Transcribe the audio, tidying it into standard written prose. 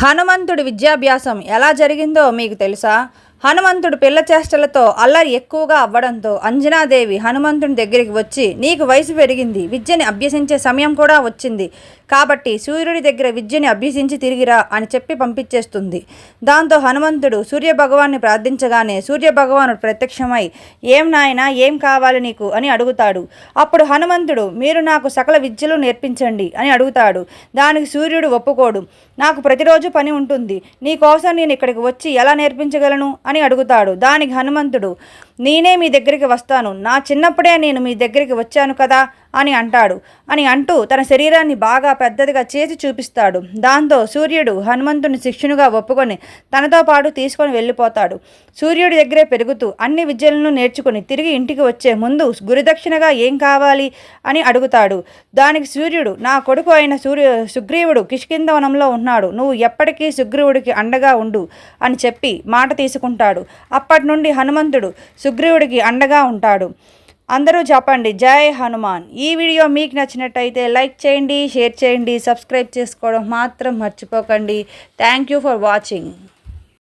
హనుమంతుడి విద్యాభ్యాసం ఎలా జరిగిందో మీకు తెలుసా? హనుమంతుడు పిల్ల చేష్టలతో అల్లరి ఎక్కువగా అవ్వడంతో అంజనాదేవి హనుమంతుని దగ్గరికి వచ్చి, నీకు వయసు పెరిగింది, విద్యని అభ్యసించే సమయం కూడా వచ్చింది, కాబట్టి సూర్యుడి దగ్గర విద్యని అభ్యసించి తిరిగిరా అని చెప్పి పంపించేస్తుంది. దాంతో హనుమంతుడు సూర్యభగవాన్ని ప్రార్థించగానే సూర్యభగవానుడు ప్రత్యక్షమై, ఏం నాయనా, ఏం కావాలి నీకు అని అడుగుతాడు. అప్పుడు హనుమంతుడు, మీరు నాకు సకల విద్యలు నేర్పించండి అని అడుగుతాడు. దానికి సూర్యుడు ఒప్పుకోడు. నాకు ప్రతిరోజు పని ఉంటుంది, నీకోసం నేను ఇక్కడికి వచ్చి ఎలా నేర్పించగలను అని అడుగుతాడు. దానికి హనుమంతుడు, నేనే మీ దగ్గరికి వస్తాను, నా చిన్నప్పుడే నేను మీ దగ్గరికి వచ్చాను కదా అని అంటూ తన శరీరాన్ని బాగా పెద్దదిగా చేసి చూపిస్తాడు. దాంతో సూర్యుడు హనుమంతుని శిష్యునిగా ఒప్పుకొని తనతో పాటు తీసుకొని వెళ్ళిపోతాడు. సూర్యుడి దగ్గరే పెరుగుతూ అన్ని విద్యలను నేర్చుకుని తిరిగి ఇంటికి వచ్చే ముందు గురుదక్షిణగా ఏం కావాలి అని అడుగుతాడు. దానికి సూర్యుడు, నా కొడుకు అయిన సుగ్రీవుడు కిష్కింధవనంలో ఉన్నాడు, నువ్వు ఎప్పటికీ సుగ్రీవుడికి అండగా ఉండు అని చెప్పి మాట తీసుకుంటాడు. అప్పటి నుండి హనుమంతుడు సుగ్రీవుడికి అండగా ఉంటాడు. అందరూ చెప్పండి, జై హనుమాన్. ఈ వీడియో మీకు నచ్చినట్టయితే లైక్ చేయండి, షేర్ చేయండి, సబ్స్క్రైబ్ చేసుకోవడం మాత్రం మర్చిపోకండి. Thank you for watching.